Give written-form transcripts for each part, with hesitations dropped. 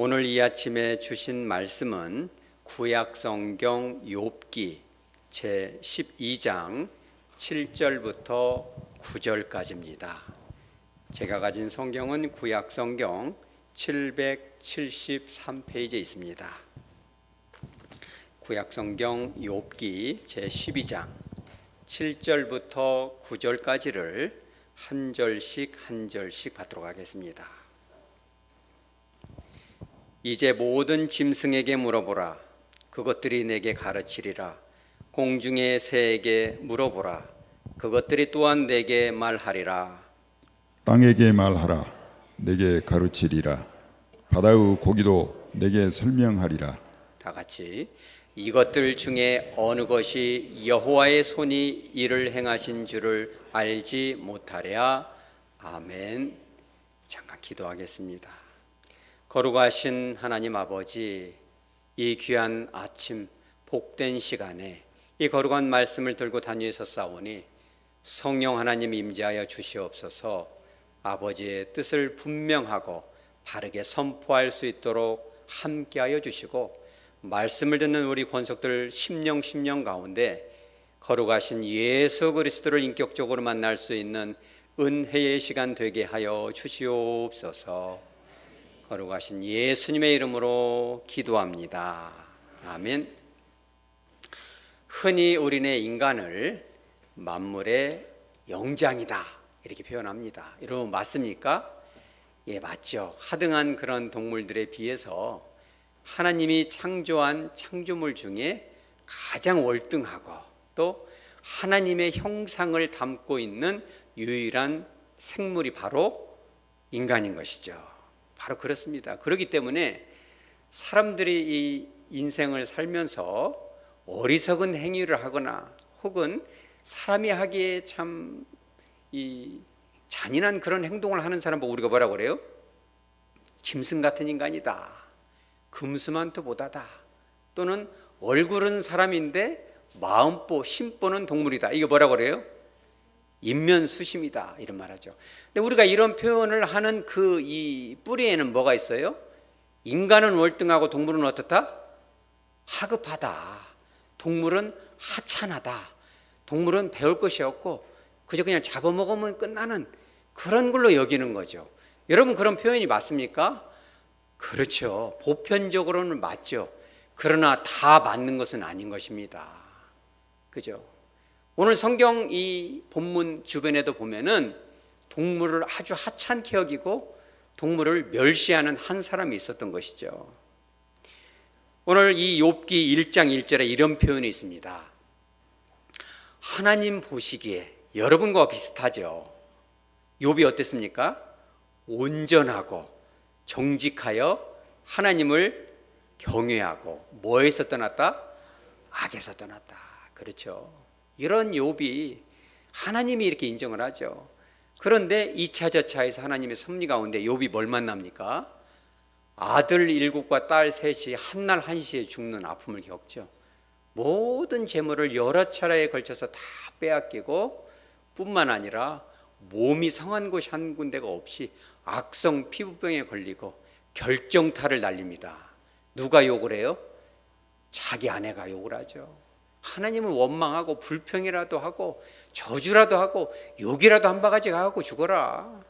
오늘 이 아침에 주신 말씀은 구약성경 욥기 제12장 7절부터 9절까지입니다. 제가 가진 성경은 구약성경 773페이지에 있습니다. 구약성경 욥기 제12장 7절부터 9절까지를 한 절씩 받도록 하겠습니다. 이제 모든 짐승에게 물어보라. 그것들이 내게 가르치리라. 공중의 새에게 물어보라. 그것들이 또한 내게 말하리라. 땅에게 말하라. 내게 가르치리라. 바다의 고기도 내게 설명하리라. 다 같이 이것들 중에 어느 것이 여호와의 손이 이를 행하신 줄을 알지 못하랴. 아멘. 잠깐 기도하겠습니다. 거룩하신 하나님 아버지, 이 귀한 아침 복된 시간에 이 거룩한 말씀을 들고 다니셨사오니 성령 하나님 임재하여 주시옵소서. 아버지의 뜻을 분명하고 바르게 선포할 수 있도록 함께하여 주시고, 말씀을 듣는 우리 권속들 심령 가운데 거룩하신 예수 그리스도를 인격적으로 만날 수 있는 은혜의 시간 되게 하여 주시옵소서. 거룩하신 예수님의 이름으로 기도합니다. 아멘. 흔히 우리는 인간을 만물의 영장이다 이렇게 표현합니다. 여러분 맞습니까? 예, 맞죠. 하등한 그런 동물들에 비해서 하나님이 창조한 창조물 중에 가장 월등하고 또 하나님의 형상을 담고 있는 유일한 생물이 바로 인간인 것이죠. 바로 그렇습니다. 그렇기 때문에 사람들이 이 인생을 살면서 어리석은 행위를 하거나 혹은 사람이 하기에 참 이 잔인한 그런 행동을 하는 사람 보고 우리가 뭐라고 그래요? 짐승 같은 인간이다, 금수만도 보다다, 또는 얼굴은 사람인데 마음보 심보는 동물이다, 이거 뭐라고 그래요? 인면수심이다 이런 말하죠. 근데 우리가 이런 표현을 하는 그 이 뿌리에는 뭐가 있어요? 인간은 월등하고 동물은 어떻다? 하급하다. 동물은 하찮하다. 동물은 배울 것이 없고 그저 그냥 잡아먹으면 끝나는 그런 걸로 여기는 거죠. 여러분 그런 표현이 맞습니까? 그렇죠. 보편적으로는 맞죠. 그러나 다 맞는 것은 아닌 것입니다. 그죠? 오늘 성경 이 본문 주변에도 보면은 동물을 아주 하찮게 여기고 동물을 멸시하는 한 사람이 있었던 것이죠. 오늘 이 욥기 1장 1절에 이런 표현이 있습니다. 하나님 보시기에, 여러분과 비슷하죠. 욥이 어땠습니까? 온전하고 정직하여 하나님을 경외하고 뭐에서 떠났다? 악에서 떠났다. 그렇죠. 이런 욥이 하나님이 이렇게 인정을 하죠. 그런데 2차 저차에서 하나님의 섭리 가운데 욥이 뭘 만납니까? 아들 7과 딸 3이 한날 한시에 죽는 아픔을 겪죠. 모든 재물을 여러 차례에 걸쳐서 다 빼앗기고 뿐만 아니라 몸이 상한 곳이 한 군데가 없이 악성 피부병에 걸리고 결정타를 날립니다. 누가 욕을 해요? 자기 아내가 욕을 하죠. 하나님을 원망하고 불평이라도 하고 저주라도 하고 욕이라도 한 바가지 하고 죽어라,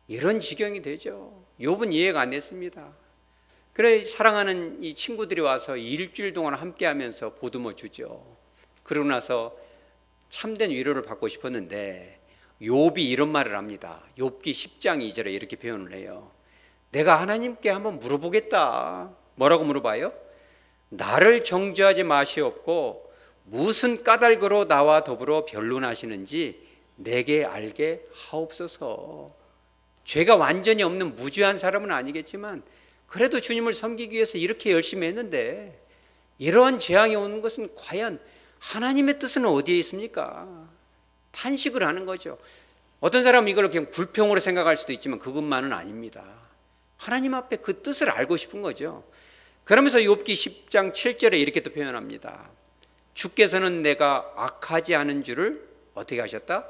이런 지경이 되죠. 욥은 이해가 안 됐습니다. 그래 사랑하는 이 친구들이 와서 일주일 동안 함께하면서 보듬어 주죠. 그러고 나서 참된 위로를 받고 싶었는데 욥이 이런 말을 합니다. 욥기 10장 2절에 이렇게 표현을 해요. 내가 하나님께 한번 물어보겠다. 뭐라고 물어봐요? 나를 정죄하지 마시옵고 무슨 까닭으로 나와 더불어 변론하시는지 내게 알게 하옵소서. 죄가 완전히 없는 무죄한 사람은 아니겠지만 그래도 주님을 섬기기 위해서 이렇게 열심히 했는데 이러한 재앙이 오는 것은 과연 하나님의 뜻은 어디에 있습니까? 탄식을 하는 거죠. 어떤 사람은 이걸 그냥 불평으로 생각할 수도 있지만 그것만은 아닙니다. 하나님 앞에 그 뜻을 알고 싶은 거죠. 그러면서 욥기 10장 7절에 이렇게 또 표현합니다. 주께서는 내가 악하지 않은 줄을 어떻게 하셨다?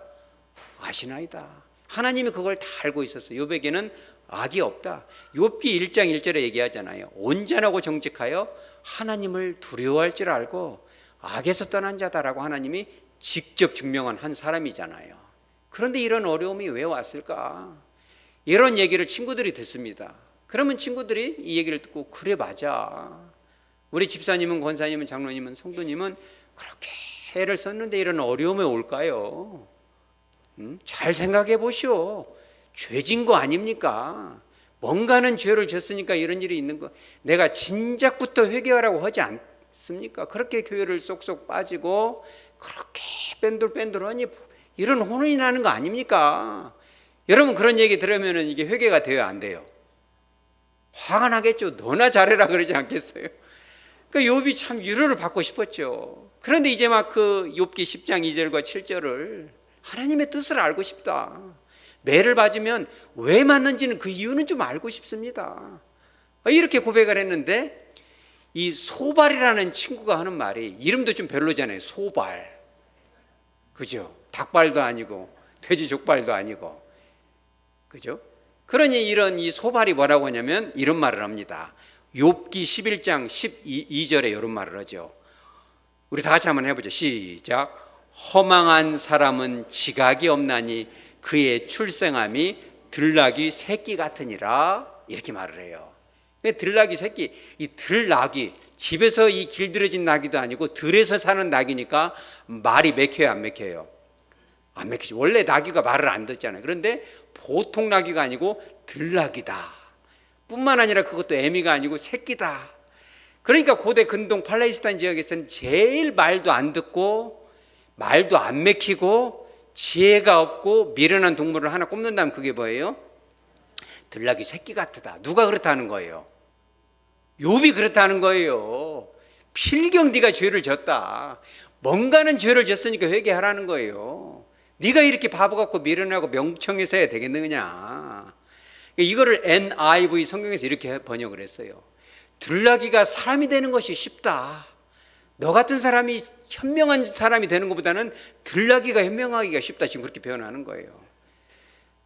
아시나이다. 하나님이 그걸 다 알고 있었어요. 욥에게는 악이 없다. 욥기 1장 1절에 얘기하잖아요. 온전하고 정직하여 하나님을 두려워할 줄 알고 악에서 떠난 자다라고 하나님이 직접 증명한 한 사람이잖아요. 그런데 이런 어려움이 왜 왔을까? 이런 얘기를 친구들이 듣습니다. 그러면 친구들이 이 얘기를 듣고 그래 맞아. 우리 집사님은 권사님은 장로님은 성도님은 그렇게 애를 썼는데 이런 어려움이 올까요? 잘 생각해 보시오. 죄진 거 아닙니까? 뭔가는 죄를 졌으니까 이런 일이 있는 거. 내가 진작부터 회개하라고 하지 않습니까? 그렇게 교회를 쏙쏙 빠지고 그렇게 뺀돌뺀돌하니 이런 혼혼이 나는 거 아닙니까? 여러분 그런 얘기 들으면 이게 회개가 돼요, 안 돼요? 화가 나겠죠. 너나 잘해라 그러지 않겠어요? 그러니까 욥이 참 위로를 받고 싶었죠. 그런데 이제 막 그 욥기 10장 2절과 7절을 하나님의 뜻을 알고 싶다. 매를 맞으면 왜 맞는지는 그 이유는 좀 알고 싶습니다. 이렇게 고백을 했는데 이 소발이라는 친구가 하는 말이 이름도 좀 별로잖아요. 소발. 그죠? 닭발도 아니고 돼지 족발도 아니고. 그죠? 그러니 이런 이 소발이 뭐라고 하냐면 이런 말을 합니다. 욥기 11장 12절에 이런 말을 하죠. 우리 다 같이 한번 해보죠. 시작. 허망한 사람은 지각이 없나니 그의 출생함이 들나귀 새끼 같으니라. 이렇게 말을 해요. 들나귀 새끼, 이 들나귀, 집에서 이 길들여진 나귀도 아니고 들에서 사는 나귀니까 말이 맥혀요, 안 맥혀요? 안 맥히죠. 원래 나귀가 말을 안 듣잖아요. 그런데 보통 나귀가 아니고 들나귀다. 뿐만 아니라 그것도 애미가 아니고 새끼다. 그러니까 고대 근동 팔레스타인 지역에서는 제일 말도 안 듣고 말도 안 맥히고 지혜가 없고 미련한 동물을 하나 꼽는다면 그게 뭐예요? 들나귀 새끼 같다. 누가 그렇다는 거예요? 욥이 그렇다는 거예요. 필경 네가 죄를 졌다. 뭔가는 죄를 졌으니까 회개하라는 거예요. 네가 이렇게 바보 같고 미련하고 명청해서 해야 되겠느냐. 이거를 NIV 성경에서 이렇게 번역을 했어요. 들나귀가 사람이 되는 것이 쉽다. 너 같은 사람이 현명한 사람이 되는 것보다는 들나귀가 현명하기가 쉽다. 지금 그렇게 표현하는 거예요.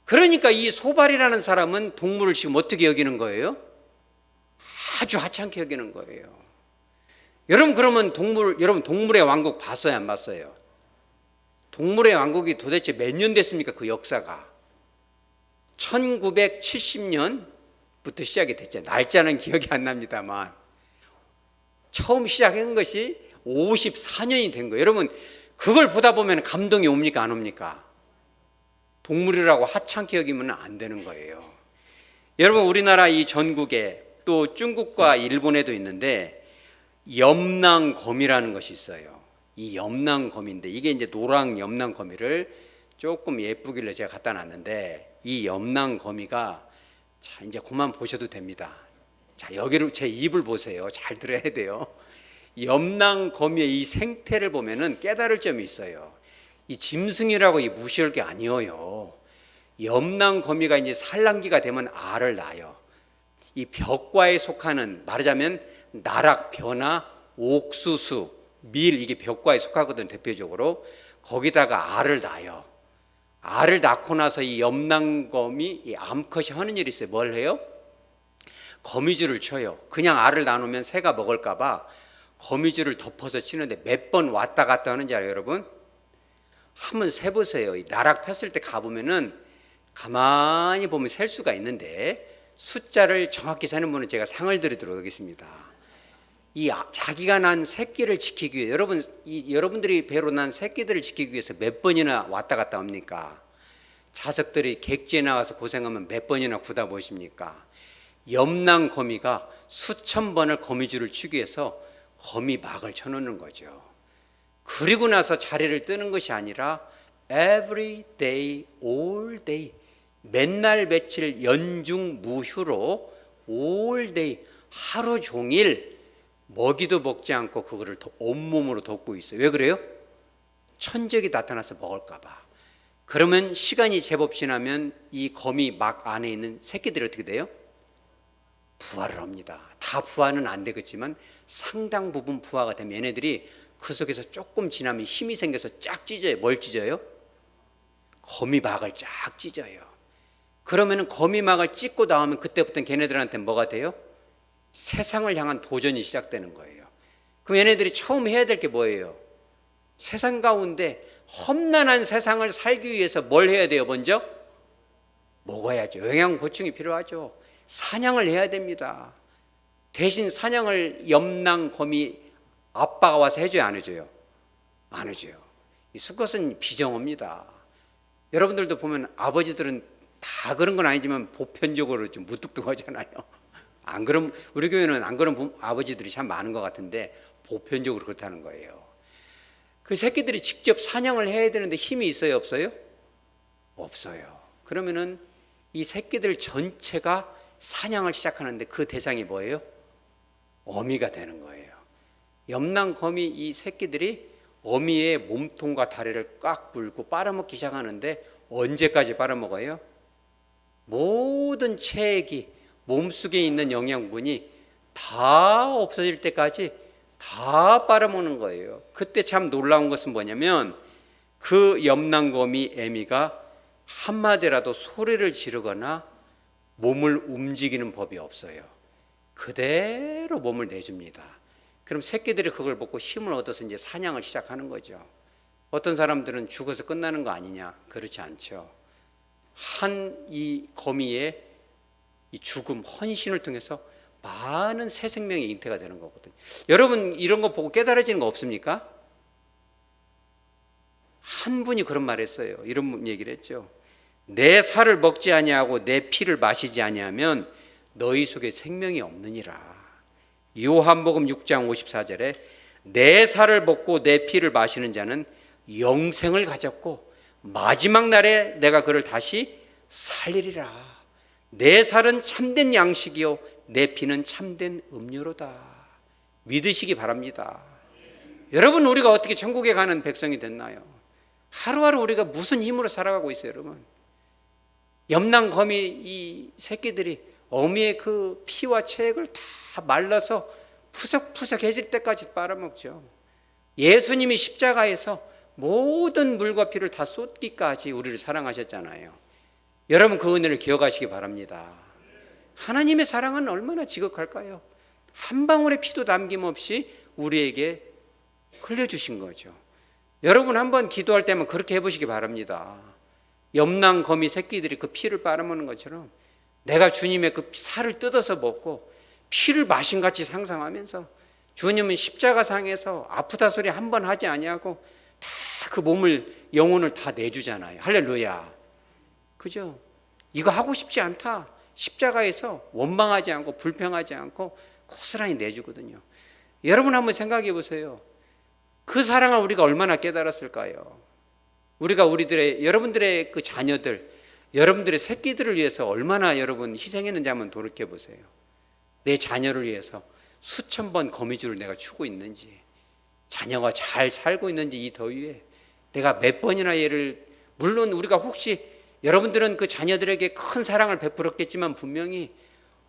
그러니까 이 소발이라는 사람은 동물을 지금 어떻게 여기는 거예요? 아주 하찮게 여기는 거예요. 여러분 그러면 여러분 동물의 왕국 봤어요, 안 봤어요? 동물의 왕국이 도대체 몇 년 됐습니까? 그 역사가 1970년부터 시작이 됐죠. 날짜는 기억이 안 납니다만 처음 시작한 것이 54년이 된 거예요. 여러분 그걸 보다 보면 감동이 옵니까, 안 옵니까? 동물이라고 하찮게 여기면 안 되는 거예요. 여러분 우리나라 이 전국에 또 중국과 일본에도 있는데 염랑거미라는 것이 있어요. 이 염랑거미인데 이게 이제 노랑 염랑거미를 조금 예쁘길래 제가 갖다 놨는데 이 염랑거미가 자 이제 그만 보셔도 됩니다. 자 여기로 제 입을 보세요. 잘 들어야 돼요. 염랑거미의 이 생태를 보면은 깨달을 점이 있어요. 이 짐승이라고 이 무시할 게 아니에요. 염랑거미가 이제 산란기가 되면 알을 낳아요. 이 벽과에 속하는 말하자면 나락, 벼나, 옥수수, 밀 이게 벽과에 속하거든 대표적으로. 거기다가 알을 낳아요. 알을 낳고 나서 이 염랑거미 이 암컷이 하는 일이 있어요. 뭘 해요? 거미줄을 쳐요. 그냥 알을 낳으면 새가 먹을까 봐 거미줄을 덮어서 치는데 몇 번 왔다 갔다 하는지 알아요, 여러분? 한번 세보세요. 이 나락 폈을 때 가보면은 가만히 보면 셀 수가 있는데 숫자를 정확히 세는 분은 제가 상을 드리도록 하겠습니다. 이 자기가 난 새끼를 지키기 위해 여러분들이 배로 난 새끼들을 지키기 위해서 몇 번이나 왔다 갔다 합니까? 자석들이 객지에 나가서 고생하면 몇 번이나 구다 보십니까? 염랑거미가 수천 번을 거미줄을 치기 위해서 거미막을 쳐놓는 거죠. 그리고 나서 자리를 뜨는 것이 아니라 every day, all day 맨날 며칠 연중무휴로 all day 하루 종일 먹이도 먹지 않고 그거를 온몸으로 돕고 있어요. 왜 그래요? 천적이 나타나서 먹을까 봐. 그러면 시간이 제법 지나면 이 거미막 안에 있는 새끼들이 어떻게 돼요? 부화를 합니다. 다 부화는 안 되겠지만 상당 부분 부화가 되면 얘네들이 그 속에서 조금 지나면 힘이 생겨서 쫙 찢어요. 뭘 찢어요? 거미막을 쫙 찢어요. 그러면은 거미막을 찍고 나오면 그때부터는 걔네들한테 뭐가 돼요? 세상을 향한 도전이 시작되는 거예요. 그럼 얘네들이 처음 해야 될 게 뭐예요? 세상 가운데 험난한 세상을 살기 위해서 뭘 해야 돼요? 먼저 먹어야죠. 영양 보충이 필요하죠. 사냥을 해야 됩니다. 대신 사냥을 염낭거미 아빠가 와서 해줘요, 안 해줘요? 안 해줘요. 이 수컷은 비정합니다. 여러분들도 보면 아버지들은 다 그런 건 아니지만 보편적으로 좀 무뚝뚝하잖아요. 안 그럼 우리 교회는 안 그런 아버지들이 참 많은 것 같은데 보편적으로 그렇다는 거예요. 그 새끼들이 직접 사냥을 해야 되는데 힘이 있어요, 없어요? 없어요. 그러면은 이 새끼들 전체가 사냥을 시작하는데 그 대상이 뭐예요? 어미가 되는 거예요. 염낭거미 이 새끼들이 어미의 몸통과 다리를 꽉 물고 빨아먹기 시작하는데 언제까지 빨아먹어요? 모든 체액이 몸속에 있는 영양분이 다 없어질 때까지 다 빨아먹는 거예요. 그때 참 놀라운 것은 뭐냐면 그 염낭거미 애미가 한마디라도 소리를 지르거나 몸을 움직이는 법이 없어요. 그대로 몸을 내줍니다. 그럼 새끼들이 그걸 먹고 힘을 얻어서 이제 사냥을 시작하는 거죠. 어떤 사람들은 죽어서 끝나는 거 아니냐? 그렇지 않죠. 이 거미의 이 죽음, 헌신을 통해서 많은 새 생명의 잉태가 되는 거거든요. 여러분 이런 거 보고 깨달아지는 거 없습니까? 한 분이 그런 말 했어요. 이런 얘기를 했죠. 내 살을 먹지 아니하고 내 피를 마시지 아니하면 너희 속에 생명이 없느니라. 요한복음 6장 54절에 내 살을 먹고 내 피를 마시는 자는 영생을 가졌고 마지막 날에 내가 그를 다시 살리리라. 내 살은 참된 양식이요 내 피는 참된 음료로다. 믿으시기 바랍니다. 여러분 우리가 어떻게 천국에 가는 백성이 됐나요? 하루하루 우리가 무슨 힘으로 살아가고 있어요, 여러분? 염낭거미 이 새끼들이 어미의 그 피와 체액을 다 말라서 푸석푸석해질 때까지 빨아먹죠. 예수님이 십자가에서 모든 물과 피를 다 쏟기까지 우리를 사랑하셨잖아요. 여러분 그 은혜를 기억하시기 바랍니다. 하나님의 사랑은 얼마나 지극할까요? 한 방울의 피도 남김없이 우리에게 흘려주신 거죠. 여러분 한번 기도할 때만 그렇게 해보시기 바랍니다. 염낭거미 새끼들이 그 피를 빨아먹는 것처럼 내가 주님의 그 살을 뜯어서 먹고 피를 마신 같이 상상하면서 주님은 십자가상에서 아프다 소리 한 번 하지 아니하고 다 그 몸을 영혼을 다 내주잖아요. 할렐루야. 그죠? 이거 하고 싶지 않다. 십자가에서 원망하지 않고 불평하지 않고 고스란히 내주거든요. 여러분 한번 생각해 보세요. 그 사랑을 우리가 얼마나 깨달았을까요? 우리가 여러분들의 그 자녀들, 여러분들의 새끼들을 위해서 얼마나 여러분 희생했는지 한번 돌이켜 보세요. 내 자녀를 위해서 수천 번 거미줄을 내가 추고 있는지, 자녀가 잘 살고 있는지 이 더위에 내가 몇 번이나 얘를, 물론 우리가 혹시 여러분들은 그 자녀들에게 큰 사랑을 베풀었겠지만 분명히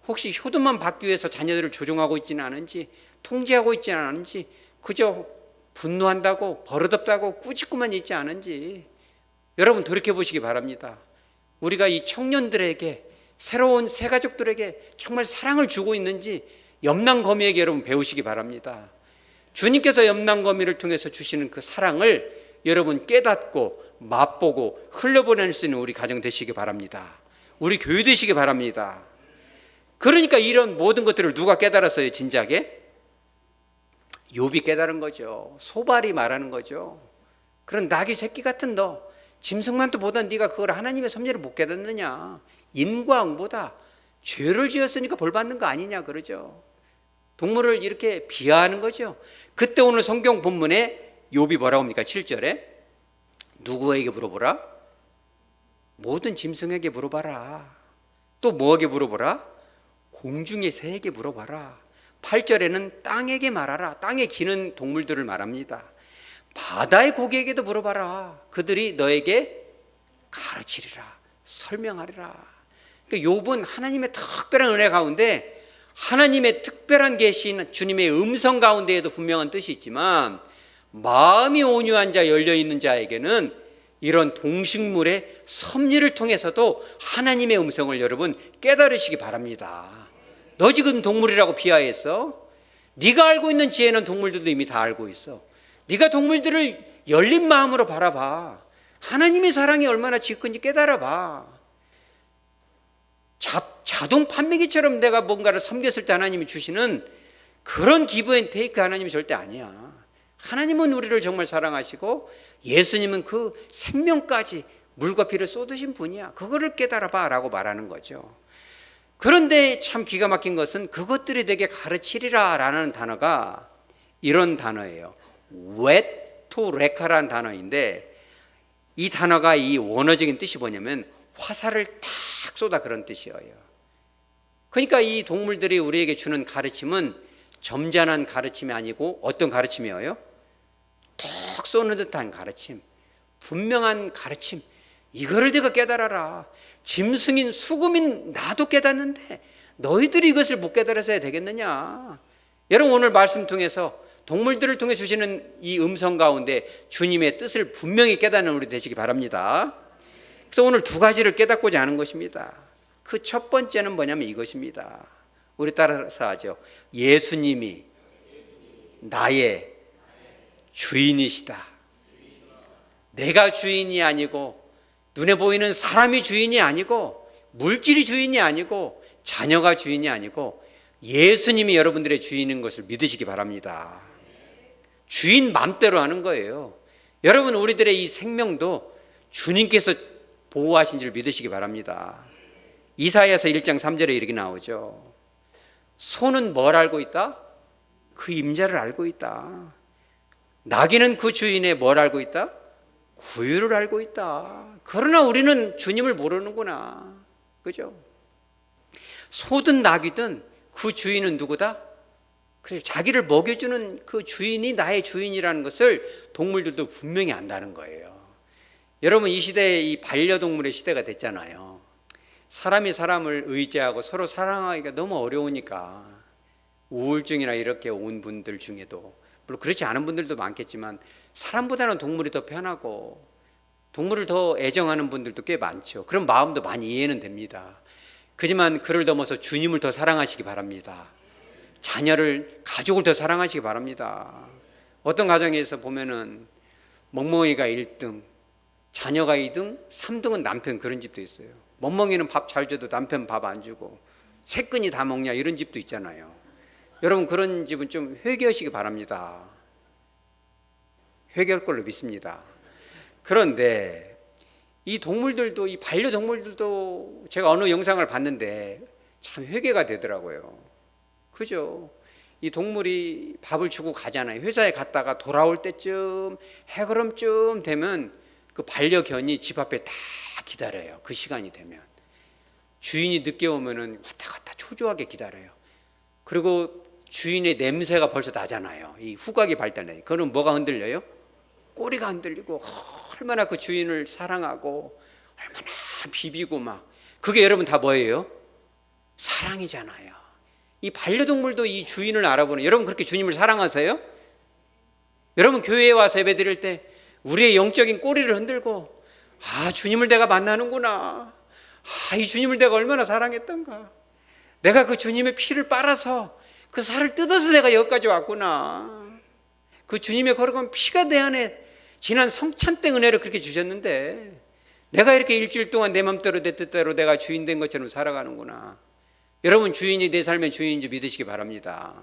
혹시 효도만 받기 위해서 자녀들을 조종하고 있지는 않은지, 통제하고 있지는 않은지, 그저 분노한다고 버릇없다고 꾸짖고만 있지 않은지 여러분 돌이켜보시기 바랍니다. 우리가 이 청년들에게, 새로운 새 가족들에게 정말 사랑을 주고 있는지 염낭거미에게 여러분 배우시기 바랍니다. 주님께서 염낭거미를 통해서 주시는 그 사랑을 여러분 깨닫고 맛보고 흘려보낼 수 있는 우리 가정 되시기 바랍니다. 우리 교회 되시기 바랍니다. 그러니까 이런 모든 것들을 누가 깨달았어요? 진작에 욥이 깨달은 거죠. 소발이 말하는 거죠. 그런 나귀 새끼 같은 너, 짐승만도 보던 네가 그걸 하나님의 섭리를 못 깨닫느냐. 인과 응보다 죄를 지었으니까 벌 받는 거 아니냐 그러죠. 동물을 이렇게 비하하는 거죠. 그때 오늘 성경 본문에 욥이 뭐라고 합니까? 7절에 누구에게 물어보라? 모든 짐승에게 물어봐라. 또 뭐에게 물어보라? 공중의 새에게 물어봐라. 8절에는 땅에게 말하라. 땅에 기는 동물들을 말합니다. 바다의 고기에게도 물어봐라. 그들이 너에게 가르치리라, 설명하리라. 그러니까 욥은 하나님의 특별한 은혜 가운데, 하나님의 특별한 계신 주님의 음성 가운데에도 분명한 뜻이 있지만, 마음이 온유한 자, 열려있는 자에게는 이런 동식물의 섭리를 통해서도 하나님의 음성을 여러분 깨달으시기 바랍니다. 너 지금 동물이라고 비하했어? 네가 알고 있는 지혜는 동물들도 이미 다 알고 있어. 네가 동물들을 열린 마음으로 바라봐. 하나님의 사랑이 얼마나 지극한지 깨달아봐. 자동 판매기처럼 내가 뭔가를 섬겼을 때 하나님이 주시는 그런 기브 앤 테이크 하나님이 절대 아니야. 하나님은 우리를 정말 사랑하시고 예수님은 그 생명까지 물과 피를 쏟으신 분이야. 그거를 깨달아봐 라고 말하는 거죠. 그런데 참 기가 막힌 것은 그것들이 내게 가르치리라 라는 단어가 이런 단어예요. 웨토레카라는 단어인데 이 단어가 이 원어적인 뜻이 뭐냐면 화살을 탁 쏟아 그런 뜻이에요. 그러니까 이 동물들이 우리에게 주는 가르침은 점잖은 가르침이 아니고 어떤 가르침이에요? 톡 쏘는 듯한 가르침, 분명한 가르침. 이거를 네가 깨달아라. 짐승인 수금인 나도 깨닫는데 너희들이 이것을 못 깨달아서 해야 되겠느냐. 여러분 오늘 말씀 통해서 동물들을 통해 주시는 이 음성 가운데 주님의 뜻을 분명히 깨닫는 우리 되시기 바랍니다. 그래서 오늘 두 가지를 깨닫고자 하는 것입니다. 그 첫 번째는 뭐냐면 이것입니다. 우리 따라서 하죠. 예수님이 나의 주인이시다. 내가 주인이 아니고 눈에 보이는 사람이 주인이 아니고 물질이 주인이 아니고 자녀가 주인이 아니고 예수님이 여러분들의 주인인 것을 믿으시기 바랍니다. 주인 맘대로 하는 거예요. 여러분 우리들의 이 생명도 주님께서 보호하신 줄 믿으시기 바랍니다. 이사야서 1장 3절에 이렇게 나오죠. 소는 뭘 알고 있다? 그 임자를 알고 있다. 나귀는 그 주인의 뭘 알고 있다? 구유를 알고 있다. 그러나 우리는 주님을 모르는구나. 그죠? 소든 나귀든 그 주인은 누구다? 그래서 자기를 먹여주는 그 주인이 나의 주인이라는 것을 동물들도 분명히 안다는 거예요. 여러분 이 시대에 이 반려동물의 시대가 됐잖아요. 사람이 사람을 의지하고 서로 사랑하기가 너무 어려우니까 우울증이나 이렇게 온 분들 중에도 물론 그렇지 않은 분들도 많겠지만 사람보다는 동물이 더 편하고 동물을 더 애정하는 분들도 꽤 많죠. 그런 마음도 많이 이해는 됩니다. 그지만 그를 넘어서 주님을 더 사랑하시기 바랍니다. 자녀를, 가족을 더 사랑하시기 바랍니다. 어떤 가정에서 보면은 멍멍이가 1등, 자녀가 2등, 3등은 남편, 그런 집도 있어요. 멍멍이는 밥 잘 줘도 남편 밥 안 주고 새끈이 다 먹냐 이런 집도 있잖아요. 여러분 그런 집은 좀 회개하시기 바랍니다. 회개할 걸로 믿습니다. 그런데 이 동물들도, 이 반려동물들도 제가 어느 영상을 봤는데 참 회개가 되더라고요. 그죠? 이 동물이 밥을 주고 가잖아요. 회사에 갔다가 돌아올 때쯤 해그름쯤 되면 그 반려견이 집 앞에 다 기다려요. 그 시간이 되면 주인이 늦게 오면은 왔다 갔다 초조하게 기다려요. 그리고 주인의 냄새가 벌써 나잖아요. 이 후각이 발달해. 그럼 뭐가 흔들려요? 꼬리가 흔들리고 얼마나 그 주인을 사랑하고 얼마나 비비고 막 그게 여러분 다 뭐예요? 사랑이잖아요. 이 반려동물도 이 주인을 알아보는, 여러분 그렇게 주님을 사랑하세요? 여러분 교회에 와서 예배 드릴 때 우리의 영적인 꼬리를 흔들고 아 주님을 내가 만나는구나, 아 이 주님을 내가 얼마나 사랑했던가, 내가 그 주님의 피를 빨아서 그 살을 뜯어서 내가 여기까지 왔구나, 그 주님의 거룩한 피가 내 안에 지난 성찬 때 은혜를 그렇게 주셨는데 내가 이렇게 일주일 동안 내 맘대로 내 뜻대로 내가 주인 된 것처럼 살아가는구나. 여러분 주인이 내 삶의 주인인지 믿으시기 바랍니다.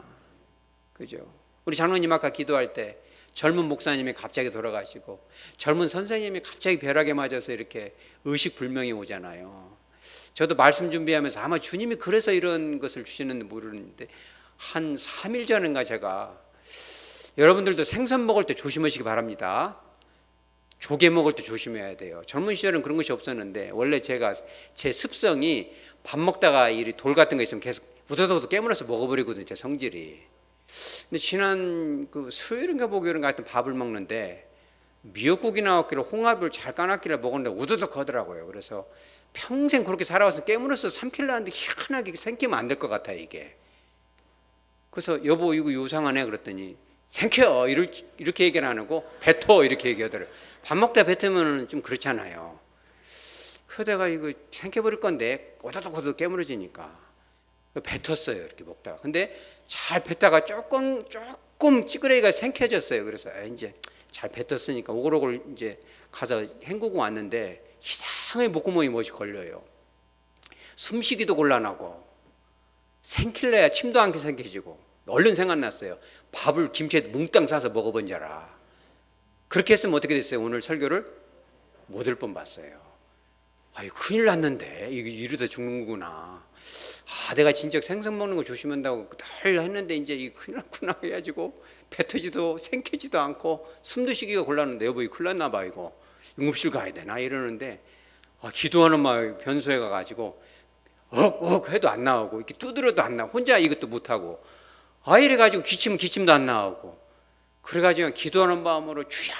그죠? 우리 장로님 아까 기도할 때 젊은 목사님이 갑자기 돌아가시고 젊은 선생님이 갑자기 벼락에 맞아서 이렇게 의식불명이 오잖아요. 저도 말씀 준비하면서 아마 주님이 그래서 이런 것을 주시는지 모르는데 한 3일 전인가 제가 여러분들도 생선 먹을 때 조심하시기 바랍니다. 조개 먹을 때 조심해야 돼요. 젊은 시절은 그런 것이 없었는데 원래 제가 제 습성이 밥 먹다가 이 돌 같은 거 있으면 계속 우더더더 깨물어서 먹어버리거든요. 제 성질이. 근데 지난 그 수요일인가 목요일인가 하여튼 밥을 먹는데 미역국이 나왔길래 홍합을 잘 까놨길래 먹었는데 우더덕 하더라고요. 그래서 평생 그렇게 살아와서 깨물어서 삼킬라는데 희한하게 생기면 안 될 것 같아요 이게. 그래서 여보 이거 요상하네 그랬더니 생켜 이렇게 얘기는 안 하고 뱉어 이렇게 얘기하더라고요. 밥 먹다 뱉으면 좀 그렇잖아요. 그러다가 이거 생겨버릴 건데 오도독오도독 깨물어지니까 뱉었어요. 이렇게 먹다가. 근데 잘 뱉다가 조금 찌끄레기가 생겨졌어요. 그래서 이제 잘 뱉었으니까 오글오글 이제 가서 헹구고 왔는데 이상하게 목구멍이 뭐지 걸려요. 숨쉬기도 곤란하고 생길래야 침도 안 생겨지고 얼른 생각났어요. 밥을 김치에 뭉땅 싸서 먹어본 자라. 그렇게 했으면 어떻게 됐어요? 오늘 설교를 못 할 뻔 봤어요. 아이 큰일 났는데 이러다 죽는구나. 내가 진짜 생선 먹는 거 조심한다고 늘 했는데 이제 이 큰일 났구나 해가지고 뱉어지도 생기지도 않고 숨도 쉬기가 곤란한데 여보 이 큰일 났나 봐 이거 응급실 가야 되나 이러는데 기도하는 마음에 변소해 가가지고 억 해도 안 나오고 이렇게 두드려도 안 나오고 혼자 이것도 못하고 이래가지고 기침도 안 나오고 그래가지고 기도하는 마음으로 주여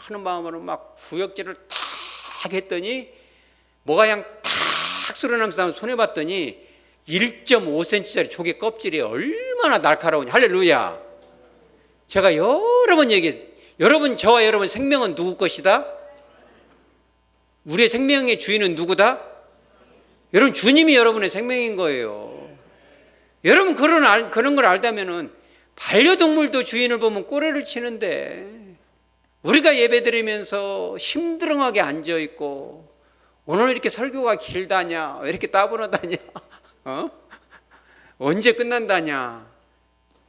하는 마음으로 막 구역질을 탁 했더니 뭐가 그냥 탁 소리나면서 나온 손에 봤더니 1.5cm짜리 조개 껍질이 얼마나 날카로우냐. 할렐루야. 제가 여러 번 여러분 저와 여러분 생명은 누구 것이다? 우리의 생명의 주인은 누구다? 여러분 주님이 여러분의 생명인 거예요. 여러분 그런 걸 알다면은 반려동물도 주인을 보면 꼬리를 치는데 우리가 예배드리면서 힘들어하게 앉아있고 오늘 이렇게 설교가 길다냐 왜 이렇게 따분하다냐 언제 끝난다냐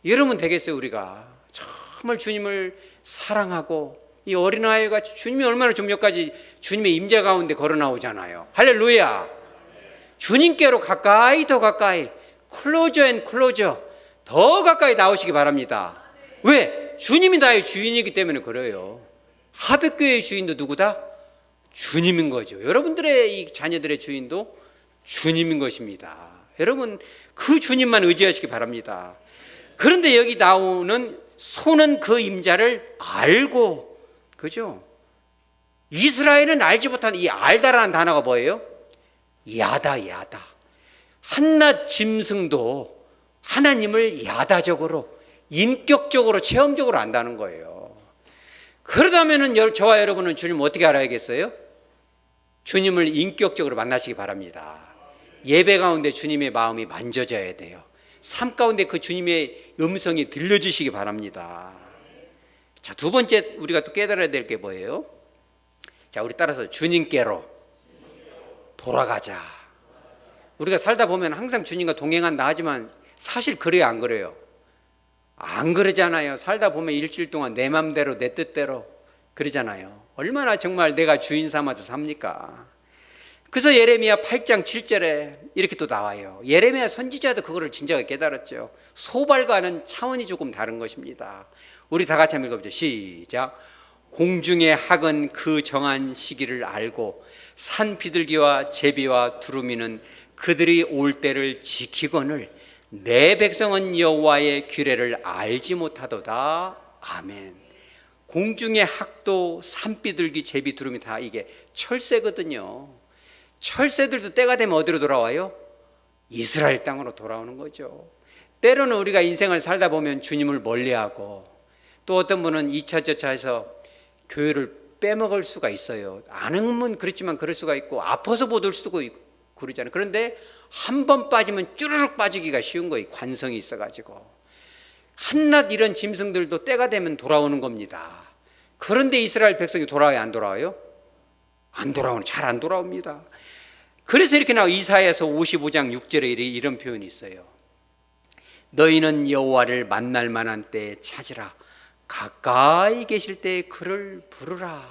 이러면 되겠어요. 우리가 정말 주님을 사랑하고 이 어린아이가 주님이 얼마나 좀 몇 가지 주님의 임재 가운데 걸어 나오잖아요. 할렐루야. 주님께로 가까이 더 가까이 클로저 앤 클로저 더 가까이 나오시기 바랍니다. 왜? 주님이 나의 주인이기 때문에 그래요. 하백교회의 주인도 누구다? 주님인 거죠. 여러분들의 이 자녀들의 주인도 주님인 것입니다. 여러분 그 주님만 의지하시기 바랍니다. 그런데 여기 나오는 소는 그 임자를 알고 그죠? 이스라엘은 알지 못한 이 알다라는 단어가 뭐예요? 야다. 한낱 짐승도 하나님을 야다적으로 인격적으로 체험적으로 안다는 거예요. 그러다면은 저와 여러분은 주님 어떻게 알아야겠어요? 주님을 인격적으로 만나시기 바랍니다. 예배 가운데 주님의 마음이 만져져야 돼요. 삶 가운데 그 주님의 음성이 들려주시기 바랍니다. 자, 두 번째 우리가 또 깨달아야 될 게 뭐예요? 자, 우리 따라서 주님께로 돌아가자. 우리가 살다 보면 항상 주님과 동행한다 하지만 사실 그래요, 안 그래요? 안 그러잖아요. 살다 보면 일주일 동안 내 맘대로 내 뜻대로 그러잖아요. 얼마나 정말 내가 주인 삼아서 삽니까? 그래서 예레미야 8장 7절에 이렇게 또 나와요. 예레미야 선지자도 그거를 진작에 깨달았죠. 소발과는 차원이 조금 다른 것입니다. 우리 다 같이 한번 읽어보죠. 시작. 공중의 학은 그 정한 시기를 알고 산 비둘기와 제비와 두루미는 그들이 올 때를 지키거늘 내 백성은 여호와의 규례를 알지 못하도다. 아멘. 공중의 학도 산비둘기 제비 두루미 다 이게 철새거든요. 철새들도 때가 되면 어디로 돌아와요? 이스라엘 땅으로 돌아오는 거죠. 때로는 우리가 인생을 살다 보면 주님을 멀리하고 또 어떤 분은 2차 저차해서 교회를 빼먹을 수가 있어요. 안 하면 그렇지만 그럴 수가 있고 아파서 못 올 수도 있고 그러잖아요. 그런데 한 번 빠지면 쭈르륵 빠지기가 쉬운 거예요. 관성이 있어가지고. 한낱 이런 짐승들도 때가 되면 돌아오는 겁니다. 그런데 이스라엘 백성이 돌아와요, 안 돌아와요? 잘 안 돌아옵니다. 그래서 이렇게 나와 이사야서 55장 6절에 이런 표현이 있어요. 너희는 여호와를 만날 만한 때에 찾으라. 가까이 계실 때에 그를 부르라.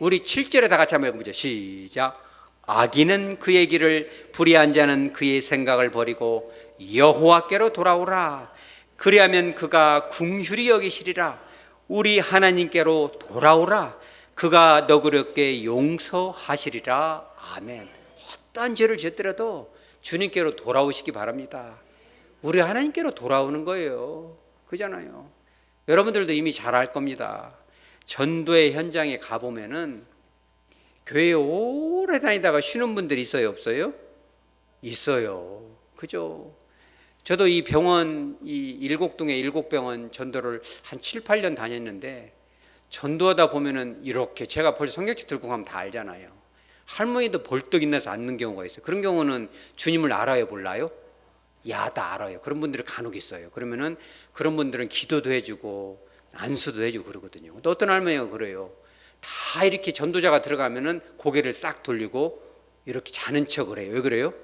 우리 7절에 다 같이 한번 해보죠. 시작. 악인은 그의 길을 불의한 자는 그의 생각을 버리고 여호와께로 돌아오라. 그리하면 그가 긍휼히 여기시리라. 우리 하나님께로 돌아오라. 그가 너그럽게 용서하시리라. 아멘. 어떠한 죄를 짓더라도 주님께로 돌아오시기 바랍니다. 우리 하나님께로 돌아오는 거예요. 그잖아요. 여러분들도 이미 잘 알 겁니다. 전도의 현장에 가보면은 교회에 오래 다니다가 쉬는 분들이 있어요, 없어요? 있어요. 그죠? 저도 이 병원, 이 일곡동의 일곡병원 전도를 한 7, 8년 다녔는데, 전도하다 보면은 이렇게, 제가 벌써 성경책 들고 가면 다 알잖아요. 할머니도 벌떡 일어나서 앉는 경우가 있어요. 그런 경우는 주님을 알아요, 몰라요? 다 알아요. 그런 분들이 간혹 있어요. 그러면은 그런 분들은 기도도 해주고 안수도 해주고 그러거든요. 또 어떤 할머니가 그래요. 다 이렇게 전도자가 들어가면은 고개를 싹 돌리고 이렇게 자는 척을 해요. 왜 그래요?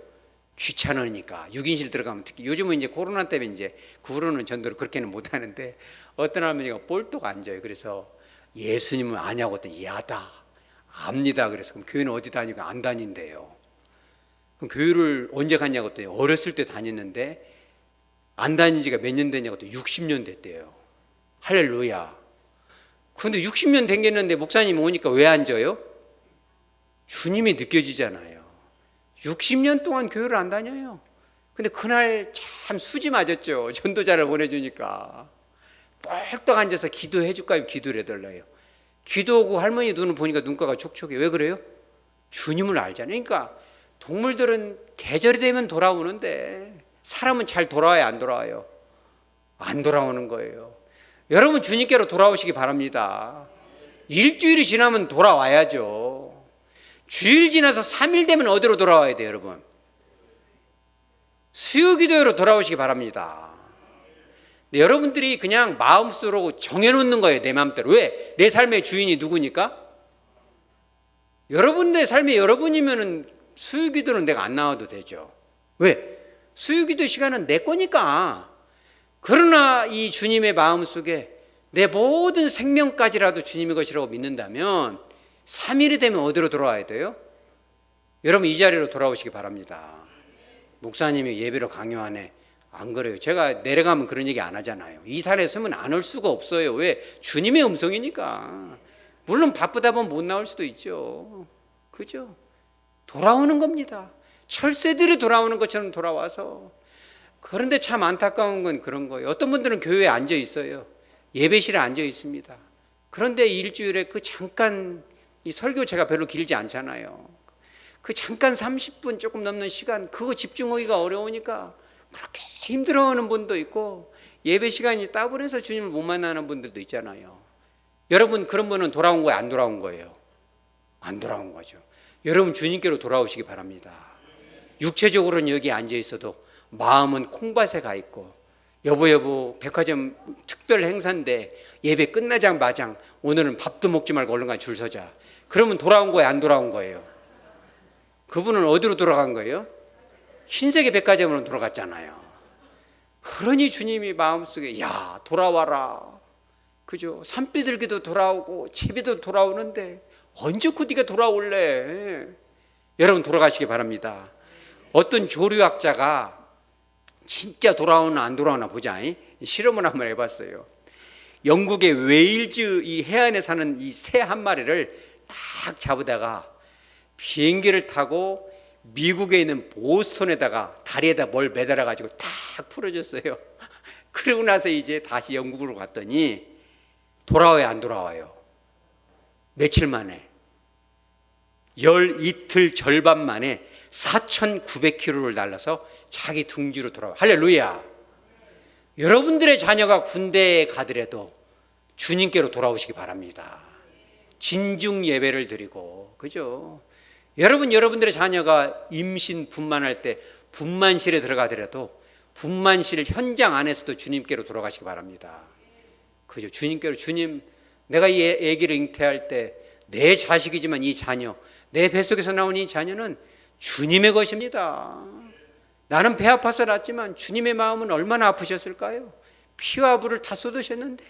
귀찮으니까. 6인실 들어가면 특히 요즘은 이제 코로나 때문에 이제 그 후로는 전도를 그렇게는 못 하는데, 어떤 할머니가 볼떡 앉아요. 그래서 예수님은 아냐고 했더니 야다 압니다. 그래서 그럼 교회는 어디 다니고? 안 다닌대요. 그럼 교회를 언제 갔냐고 했더니 어렸을 때 다녔는데 안 다닌 지가 몇 년 됐냐고 했더니 60년 됐대요. 할렐루야. 근데 60년 댕겼는데 목사님이 오니까 왜 앉아요? 주님이 느껴지잖아요. 60년 동안 교회를 안 다녀요. 근데 그날 참 수지 맞았죠. 전도자를 보내주니까 뻘떡 앉아서 기도해 줄까 하면 기도를 해달라요. 기도하고 할머니 눈을 보니까 눈가가 촉촉해. 왜 그래요? 주님을 알잖아요. 그러니까 동물들은 계절이 되면 돌아오는데 사람은 잘 돌아와요, 안 돌아와요? 안 돌아오는 거예요. 여러분 주님께로 돌아오시기 바랍니다. 일주일이 지나면 돌아와야죠. 주일 지나서 3일 되면 어디로 돌아와야 돼요, 여러분? 수요기도회로 돌아오시기 바랍니다. 근데 여러분들이 그냥 마음속으로 정해놓는 거예요, 내 마음대로. 왜? 내 삶의 주인이 누구니까? 여러분의 삶이 여러분이면은 수요기도는 내가 안 나와도 되죠. 왜? 수요기도 시간은 내 거니까. 그러나 이 주님의 마음속에 내 모든 생명까지라도 주님의 것이라고 믿는다면 3일이 되면 어디로 돌아와야 돼요? 여러분 이 자리로 돌아오시기 바랍니다. 목사님이 예배로 강요하네. 안 그래요. 제가 내려가면 그런 얘기 안 하잖아요. 이 자리에 서면 안 올 수가 없어요. 왜? 주님의 음성이니까. 물론 바쁘다 보면 못 나올 수도 있죠. 그죠? 돌아오는 겁니다. 철새들이 돌아오는 것처럼 돌아와서. 그런데 참 안타까운 건 그런 거예요. 어떤 분들은 교회에 앉아 있어요. 예배실에 앉아 있습니다. 그런데 일주일에 그 잠깐, 이 설교 제가 별로 길지 않잖아요. 그 잠깐 30분 조금 넘는 시간, 그거 집중하기가 어려우니까 그렇게 힘들어하는 분도 있고, 예배 시간이 따분해서 주님을 못 만나는 분들도 있잖아요. 여러분 그런 분은 돌아온 거예요, 안 돌아온 거예요? 안 돌아온 거죠. 여러분 주님께로 돌아오시기 바랍니다. 육체적으로는 여기 앉아 있어도 마음은 콩밭에 가 있고, 여보 백화점 특별 행사인데 예배 끝나자마자 오늘은 밥도 먹지 말고 얼른 가 줄 서자. 그러면 돌아온 거예요, 안 돌아온 거예요? 그분은 어디로 돌아간 거예요? 흰색의 백화점으로 돌아갔잖아요. 그러니 주님이 마음속에 야 돌아와라. 그죠? 산비둘기도 돌아오고 채비도 돌아오는데 언제 곧 네가 돌아올래? 여러분 돌아가시기 바랍니다. 어떤 조류학자가 진짜 돌아오나 안 돌아오나 보자. 실험을 한번 해봤어요. 영국의 웨일즈 이 해안에 사는 이 새 한 마리를 딱 잡으다가 비행기를 타고 미국에 있는 보스턴에다가 다리에다 뭘 매달아 가지고 딱 풀어줬어요. 그러고 나서 이제 다시 영국으로 갔더니 돌아와요, 안 돌아와요? 며칠 만에, 열 이틀 절반 만에 4,900km를 날라서 자기 둥지로 돌아와. 할렐루야. 여러분들의 자녀가 군대에 가더라도 주님께로 돌아오시기 바랍니다. 진중 예배를 드리고, 그죠? 여러분들의 자녀가 임신 분만할 때 분만실에 들어가더라도 분만실 현장 안에서도 주님께로 돌아가시기 바랍니다. 그죠? 주님께로, 주님, 내가 이 아기를 잉태할 때 내 자식이지만 이 자녀, 내 뱃속에서 나온 이 자녀는 주님의 것입니다. 나는 배 아파서 낳았지만 주님의 마음은 얼마나 아프셨을까요? 피와 불을 다 쏟으셨는데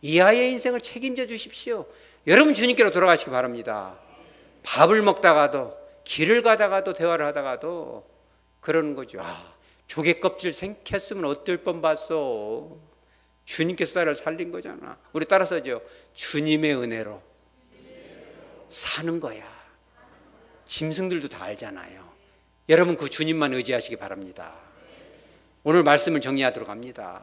이 아이의 인생을 책임져 주십시오. 여러분 주님께로 돌아가시기 바랍니다. 밥을 먹다가도, 길을 가다가도, 대화를 하다가도 그러는 거죠. 아, 조개 껍질 생켰으면 어떨 뻔 봤어. 주님께서 나를 살린 거잖아. 우리 따라서죠. 주님의 은혜로 사는 거야. 짐승들도 다 알잖아요. 여러분 그 주님만 의지하시기 바랍니다. 오늘 말씀을 정리하도록 합니다.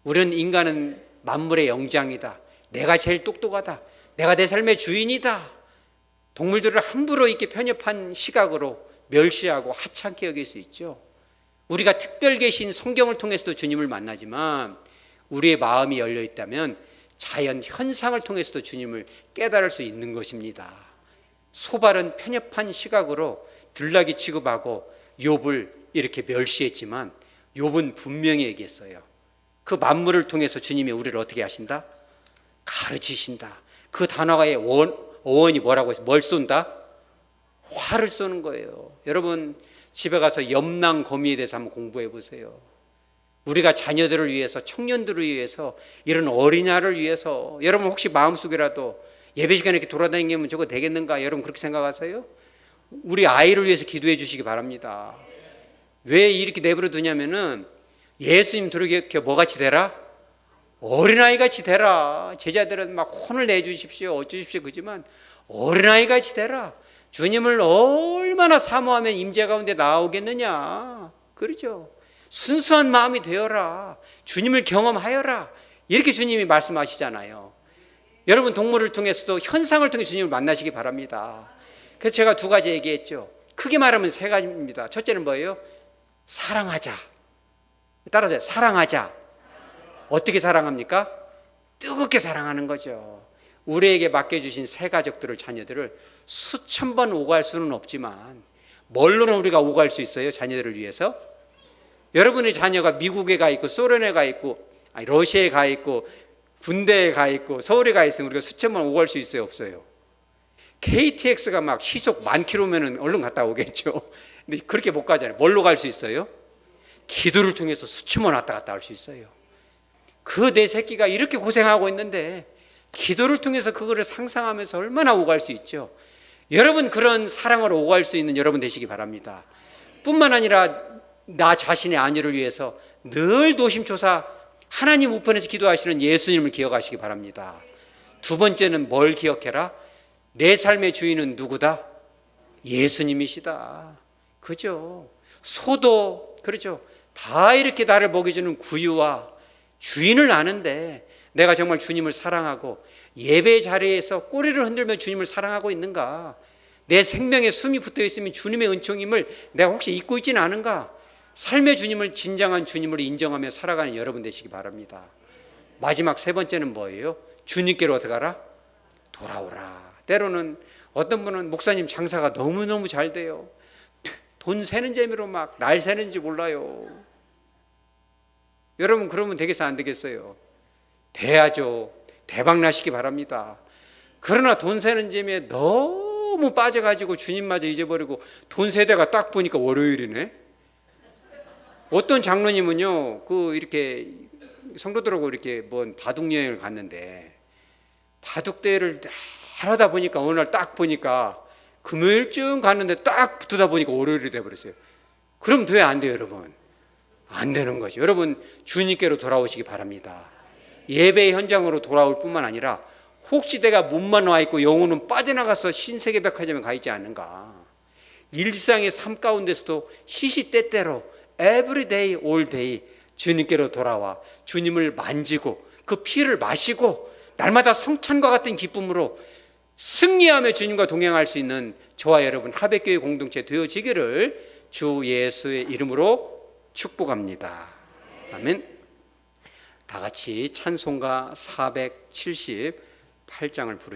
우리는 인간은 만물의 영장이다. 내가 제일 똑똑하다. 내가 내 삶의 주인이다. 동물들을 함부로 이렇게 편협한 시각으로 멸시하고 하찮게 여길 수 있죠. 우리가 특별 계신 성경을 통해서도 주님을 만나지만 우리의 마음이 열려 있다면 자연 현상을 통해서도 주님을 깨달을 수 있는 것입니다. 소발은 편협한 시각으로 들락이 취급하고 욥을 이렇게 멸시했지만 욥은 분명히 얘기했어요. 그 만물을 통해서 주님이 우리를 어떻게 하신다? 가르치신다. 그 단어의 어원이 뭐라고 해서 뭘 쏜다? 화를 쏘는 거예요. 여러분 집에 가서 염랑 거미에 대해서 한번 공부해 보세요. 우리가 자녀들을 위해서, 청년들을 위해서, 이런 어린아이를 위해서, 여러분 혹시 마음속이라도 예배 시간에 이렇게 돌아다니면 저거 되겠는가? 여러분 그렇게 생각하세요? 우리 아이를 위해서 기도해 주시기 바랍니다. 왜 이렇게 내버려 두냐면은 예수님 들으게 뭐같이 되라? 어린아이같이 되라. 제자들은 막 혼을 내주십시오, 어쩌십시오 그지만 어린아이같이 되라. 주님을 얼마나 사모하면 임재 가운데 나오겠느냐. 그렇죠? 순수한 마음이 되어라. 주님을 경험하여라. 이렇게 주님이 말씀하시잖아요. 여러분 동물을 통해서도 현상을 통해 주님을 만나시기 바랍니다. 그래서 제가 두 가지 얘기했죠. 크게 말하면 세 가지입니다. 첫째는 뭐예요? 사랑하자. 따라서 사랑하자. 어떻게 사랑합니까? 뜨겁게 사랑하는 거죠. 우리에게 맡겨주신 새 가족들을, 자녀들을 수천 번 오갈 수는 없지만 뭘로는 우리가 오갈 수 있어요? 자녀들을 위해서. 여러분의 자녀가 미국에 가 있고 소련에 가 있고 러시아에 가 있고 군대에 가 있고 서울에 가 있으면 우리가 수천 번 오갈 수 있어요? 없어요? KTX가 막 시속 10,000km면 얼른 갔다 오겠죠. 근데 그렇게 못 가잖아요. 뭘로 갈 수 있어요? 기도를 통해서 수천 번 왔다 갔다 할 수 있어요. 그 내 새끼가 이렇게 고생하고 있는데 기도를 통해서 그거를 상상하면서 얼마나 오갈 수 있죠. 여러분 그런 사랑을 오갈 수 있는 여러분 되시기 바랍니다. 뿐만 아니라 나 자신의 아내를 위해서 늘 노심초사 하나님 우편에서 기도하시는 예수님을 기억하시기 바랍니다. 두 번째는 뭘 기억해라? 내 삶의 주인은 누구다? 예수님이시다. 그죠? 소도 그렇죠. 다 이렇게 나를 먹여주는 구유와 주인을 아는데 내가 정말 주님을 사랑하고 예배 자리에서 꼬리를 흔들며 주님을 사랑하고 있는가? 내 생명에 숨이 붙어 있으면 주님의 은총임을 내가 혹시 잊고 있지는 않은가? 삶의 주님을, 진정한 주님을 인정하며 살아가는 여러분 되시기 바랍니다. 마지막 세 번째는 뭐예요? 주님께로 어떻게 하라? 돌아오라. 때로는 어떤 분은 목사님 장사가 너무너무 잘 돼요. 돈 세는 재미로 막 날 세는지 몰라요. 여러분 그러면 되겠어 안 되겠어요? 돼야죠. 대박 나시기 바랍니다. 그러나 돈 세는 재미에 너무 빠져가지고 주님마저 잊어버리고 돈 세대가 딱 보니까 월요일이네. 어떤 장로님은요, 이렇게 성도들하고 이렇게 뭔 바둑 여행을 갔는데 바둑대회를 하다 보니까 어느 날 딱 보니까 금요일쯤 갔는데 딱 붙다 보니까 월요일이 돼버렸어요. 그럼 돼 안 돼요, 여러분? 안 되는 거죠. 여러분 주님께로 돌아오시기 바랍니다. 예배 현장으로 돌아올 뿐만 아니라 혹시 내가 몸만 와 있고 영혼은 빠져나가서 신세계 백화점에 가 있지 않는가? 일상의 삶 가운데서도 시시때때로 every day, all day 주님께로 돌아와 주님을 만지고 그 피를 마시고 날마다 성찬과 같은 기쁨으로 승리하며 주님과 동행할 수 있는 저와 여러분 하백교회 공동체 되어지기를 주 예수의 이름으로 축복합니다. 아멘. 다 같이 찬송가 478장을 부르십니다.